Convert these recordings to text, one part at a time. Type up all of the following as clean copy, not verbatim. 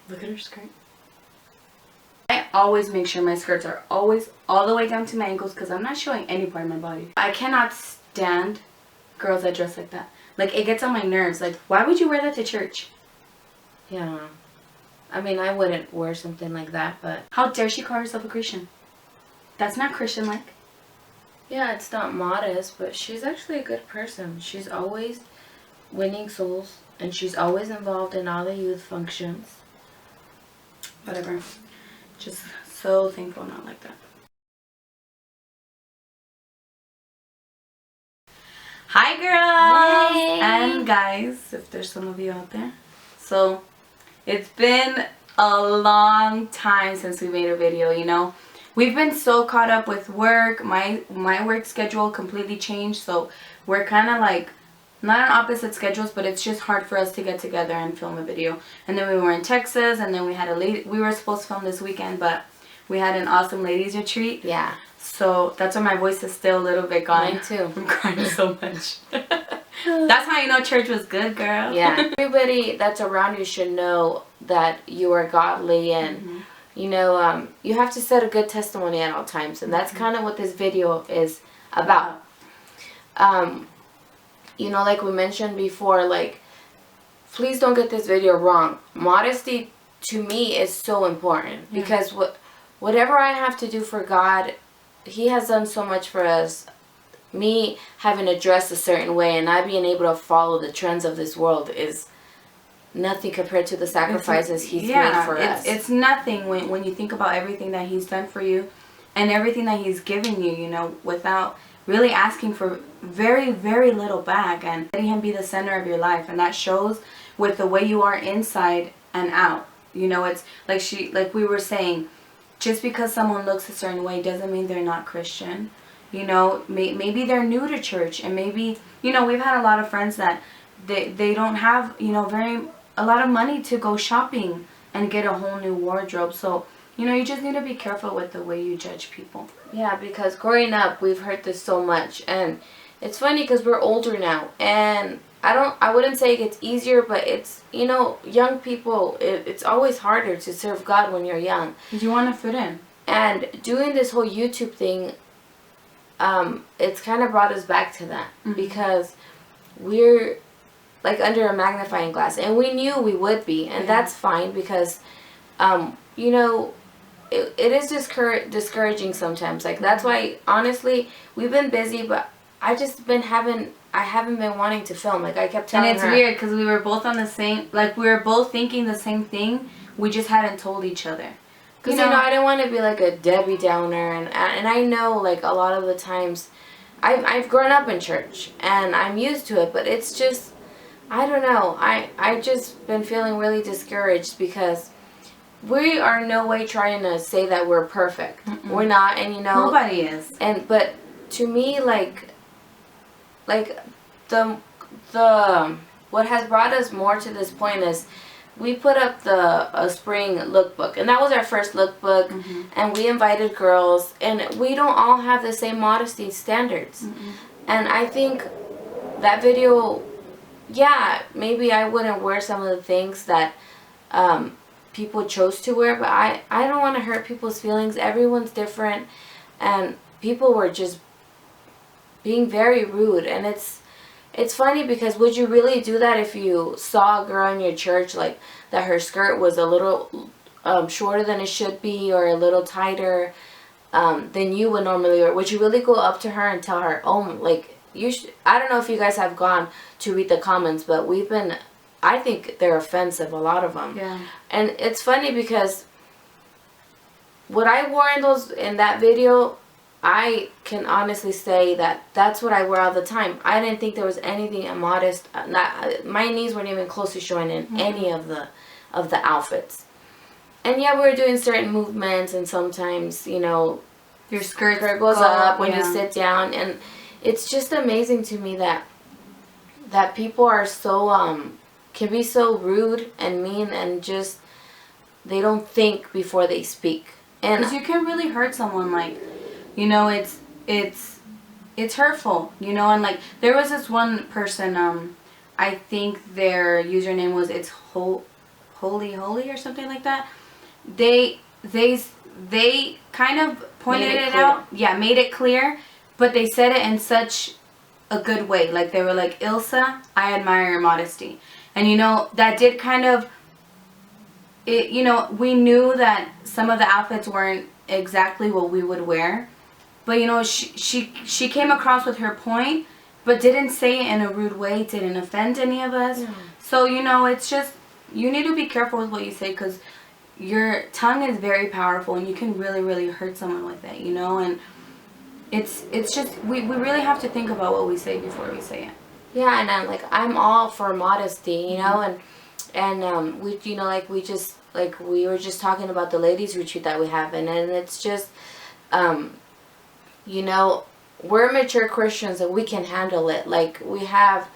Look at her skirt. I always make sure my skirts are always all the way down to my ankles because I'm not showing any part of my body. I cannot stand girls that dress like that. Like, it gets on my nerves. Like, why would you wear that to church? Yeah. I mean, I wouldn't wear something like that, but... How dare she call herself a Christian? That's not Christian-like. Yeah, it's not modest, but she's actually a good person. She's always winning souls, and she's always involved in all the youth functions. Whatever. Just so thankful not like that. Hi girls! Hey. And guys, if there's some of you out there. So, it's been a long time since we made a video, you know. We've been so caught up with work. My work schedule completely changed, so we're kind of like not on opposite schedules, but it's just hard for us to get together and film a video. And then we were in Texas, and then we had we were supposed to film this weekend, but we had an awesome ladies retreat. Yeah. So that's why my voice is still a little bit gone. Mine too. I'm crying so much. That's how you know church was good, girl. Yeah. Everybody that's around you should know that you are godly, and you know, you have to set a good testimony at all times, and that's kind of what this video is about. You know, like we mentioned before, like, please don't get this video wrong. Modesty to me is so important, because whatever I have to do for God, He has done so much for us. Me having to dress a certain way and not being able to follow the trends of this world is nothing compared to the sacrifices He's made for us. It's nothing when you think about everything that He's done for you and everything that He's given you, you know, without really asking for very, very little back, and letting Him be the center of your life. And that shows with the way you are inside and out. You know, it's like we were saying, just because someone looks a certain way doesn't mean they're not Christian. You know, maybe they're new to church, and maybe, you know, we've had a lot of friends that they don't have, you know, a lot of money to go shopping and get a whole new wardrobe. So, you know, you just need to be careful with the way you judge people. Yeah, because growing up, we've heard this so much, and it's funny because we're older now, and I wouldn't say it gets easier, but it's, you know, young people, it's always harder to serve God when you're young. Because you want to fit in. And doing this whole YouTube thing, it's kind of brought us back to that, because we're like under a magnifying glass, and we knew we would be, and that's fine, because you know, it is discouraging sometimes. Like, that's why, honestly, we've been busy, but I haven't been wanting to film. Like, I kept telling her. And it's weird because we were both on the same, like, we were both thinking the same thing. We just hadn't told each other. Because, you know, I didn't want to be like a Debbie Downer, and I know, like, a lot of the times, I've grown up in church, and I'm used to it, but it's just, I don't know, I just been feeling really discouraged, because we are no way trying to say that we're perfect. We're not, and you know, nobody is. But to me, like the what has brought us more to this point is we put up a spring lookbook, and that was our first lookbook, and we invited girls, and we don't all have the same modesty standards. And I think that video, yeah, maybe I wouldn't wear some of the things that people chose to wear, but I don't want to hurt people's feelings. Everyone's different, and people were just being very rude. And it's funny, because would you really do that if you saw a girl in your church, like, that her skirt was a little shorter than it should be, or a little tighter than you would normally wear? Would you really go up to her and tell her, oh, like, I don't know if you guys have gone to read the comments, but I think they're offensive, a lot of them. Yeah. And it's funny, because what I wore in that video, I can honestly say that that's what I wear all the time. I didn't think there was anything immodest. My knees weren't even close to showing in any of the outfits. And yeah, we were doing certain movements, and sometimes, you know, your skirt goes up when you sit down, and it's just amazing to me that people are so can be so rude and mean, and just they don't think before they speak. And because you can really hurt someone, like, you know, it's hurtful, you know. And like, there was this one person, I think their username was holy or something like that. They kind of pointed it out. Yeah, made it clear, but they said it in such a good way. Like they were like, Ilsa, I admire your modesty. And you know, that did kind of, it, you know, we knew that some of the outfits weren't exactly what we would wear, but you know, she came across with her point, but didn't say it in a rude way, didn't offend any of us. Yeah. So you know, it's just, you need to be careful with what you say, because your tongue is very powerful and you can really hurt someone with it, you know. And it's just, we really have to think about what we say before we say it. Yeah, and I'm all for modesty, you know, and we, you know, like we were just talking about the ladies retreat that we have, and it's just, you know, we're mature Christians and we can handle it. Like we have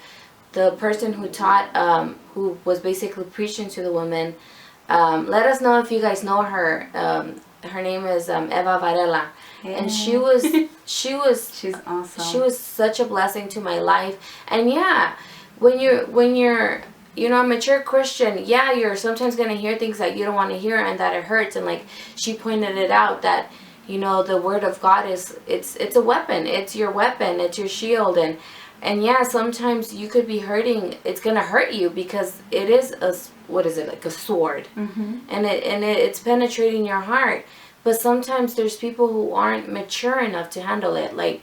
the person who taught, who was basically preaching to the women. Let us know if you guys know her. Her name is Eva Varela. And she's awesome. She was such a blessing to my life. And yeah, when you're you know, a mature Christian, yeah, you're sometimes going to hear things that you don't want to hear and that it hurts. And like she pointed it out, that, you know, the word of God is, it's a weapon. It's your weapon. It's your shield. And yeah, sometimes you could be hurting. It's going to hurt you because it is what is it, like a sword. And it's penetrating your heart. But sometimes there's people who aren't mature enough to handle it. Like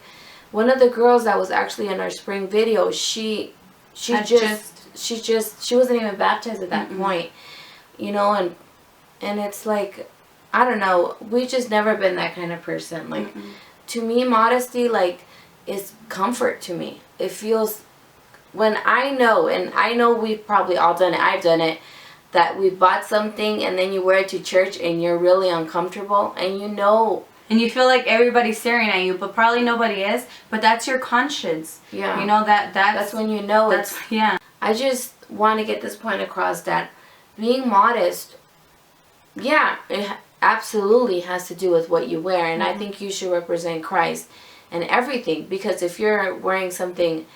one of the girls that was actually in our spring video, she wasn't even baptized at that point, you know. And it's like, I don't know, we just never been that kind of person. Like to me, modesty, like, is comfort to me. It feels, when I know, and I know we've probably all done it, I've done it, that we bought something and then you wear it to church and you're really uncomfortable, and you know, and you feel like everybody's staring at you, but probably nobody is, but that's your conscience. Yeah, you know, that's when you know it's, yeah. I just want to get this point across, that being modest, yeah, it absolutely has to do with what you wear. And I think you should represent Christ and everything, because if you're wearing something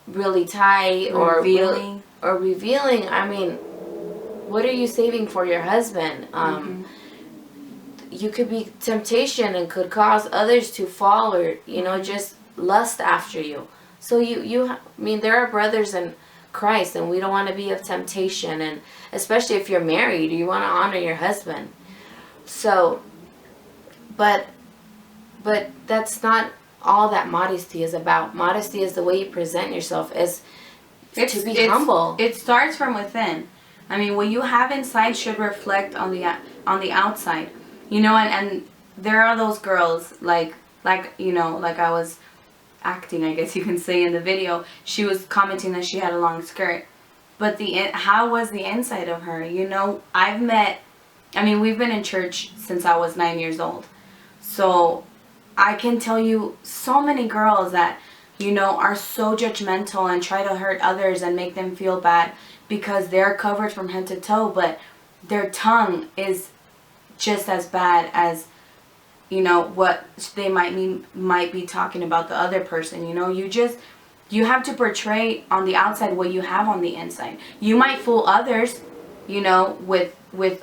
really tight or revealing, I mean, what are you saving for your husband? You could be temptation and could cause others to fall, or, you know, just lust after you. So I mean, there are brothers in Christ, and we don't want to be of temptation, and especially if you're married, you want to honor your husband. So, but that's not all that modesty is about. Modesty is the way you present yourself, as to be humble. It starts from within. I mean, what you have inside should reflect on the outside, you know. And there are those girls, like you know, like I was acting, I guess you can say, in the video. She was commenting that she had a long skirt, but how was the inside of her? You know, we've been in church since I was 9 years old, so I can tell you so many girls that, you know, are so judgmental and try to hurt others and make them feel bad because they're covered from head to toe, but their tongue is just as bad as, you know, what they might be talking about the other person. You know, you have to portray on the outside what you have on the inside. You might fool others, you know, with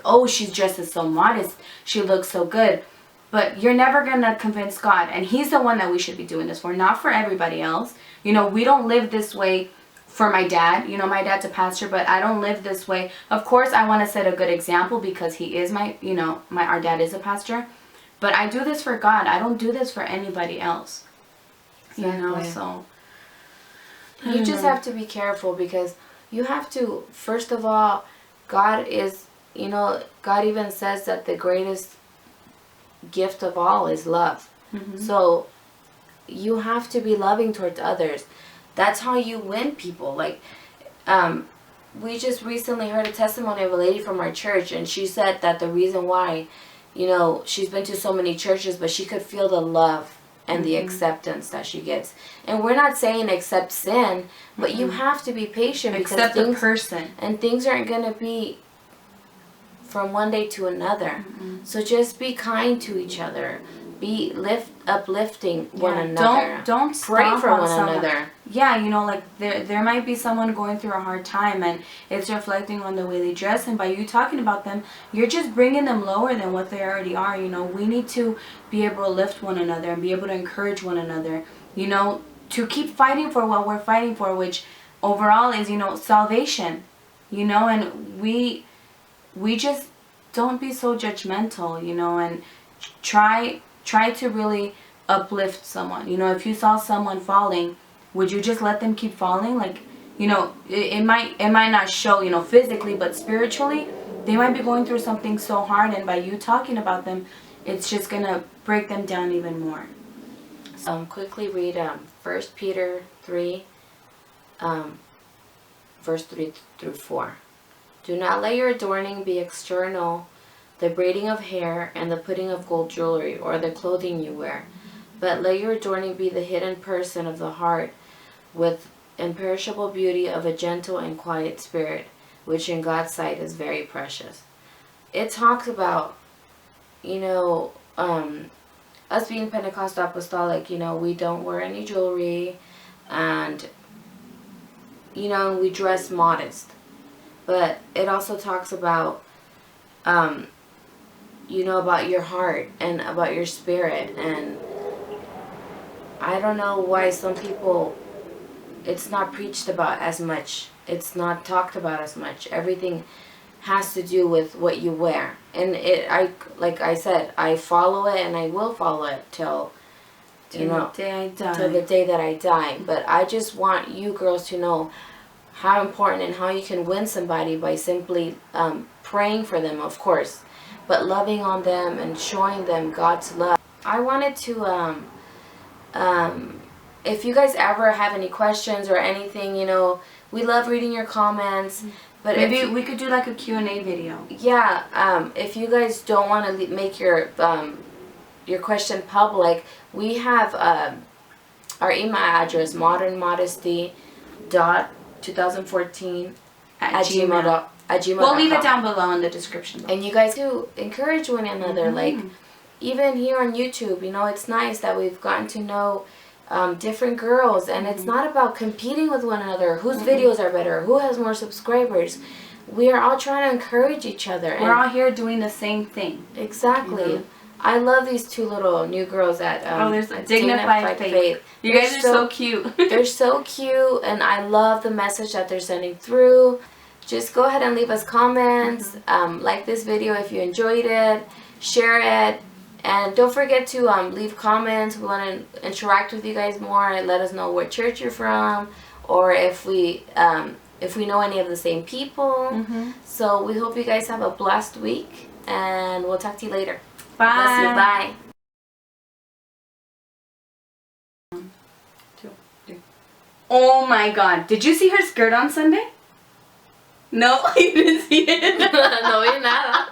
oh, she's dressed as so modest, she looks so good, but you're never gonna convince God, and He's the one that we should be doing this for, not for everybody else. You know, we don't live this way for my dad. You know, my dad's a pastor, but I don't live this way. Of course, I want to set a good example because he is our dad is a pastor. But I do this for God. I don't do this for anybody else. Exactly. You know, so you just have to be careful, because you have to, first of all, God is, you know, God even says that the greatest gift of all is love. So you have to be loving towards others. That's how you win people. Like, we just recently heard a testimony of a lady from our church, and she said that the reason why, you know, she's been to so many churches, but she could feel the love and the acceptance that she gets. And we're not saying accept sin, but you have to be patient, because accept the person, and things aren't going to be from one day to another. So just be kind to each other. be uplifting one another. Don't pray stomp for on one someone. another. Yeah, you know, like there might be someone going through a hard time, and it's reflecting on the way they dress, and by you talking about them, you're just bringing them lower than what they already are. You know, we need to be able to lift one another and be able to encourage one another, you know, to keep fighting for what we're fighting for, which overall is, you know, salvation, you know. And we just don't be so judgmental, you know, and try to really uplift someone. You know, if you saw someone falling, would you just let them keep falling? Like, you know, it might not show, you know, physically, but spiritually, they might be going through something so hard, and by you talking about them, it's just gonna break them down even more. Quickly read 1 Peter 3, verse 3 through 4. Do not let your adorning be external, the braiding of hair and the putting of gold jewelry, or the clothing you wear, but let your adorning be the hidden person of the heart, with imperishable beauty of a gentle and quiet spirit, which in God's sight is very precious. It talks about, you know, us being Pentecostal apostolic, you know, we don't wear any jewelry, and, you know, we dress modest. But it also talks about, you know, about your heart and about your spirit. And I don't know why some people, it's not preached about as much. It's not talked about as much. Everything has to do with what you wear. And like I said, I follow it, and I will follow it till the day that I die. But I just want you girls to know how important and how you can win somebody by simply praying for them, of course, but loving on them and showing them God's love. I wanted to, if you guys ever have any questions or anything, you know, we love reading your comments. But maybe we could do like a Q&A video. Yeah, if you guys don't want to make your question public, we have our email address, modernmodesty.2014 at gmail. We'll leave it down below in the description box. And you guys do encourage one another. Like, even here on YouTube, you know, it's nice that we've gotten to know different girls, and it's not about competing with one another, whose videos are better, who has more subscribers. We are all trying to encourage each other. We're all here doing the same thing. Exactly. I love these two little new girls at there's Dignified Faith. You guys are so cute. They're so cute, and I love the message that they're sending through. Just go ahead and leave us comments. Like this video if you enjoyed it. Share it. And don't forget to leave comments. We want to interact with you guys more and let us know what church you're from, or if we know any of the same people. So we hope you guys have a blessed week, and we'll talk to you later. Bye. Bless you. Bye. 1, 2, 3. Oh my God! Did you see her skirt on Sunday? No, you didn't see it. No vi nada.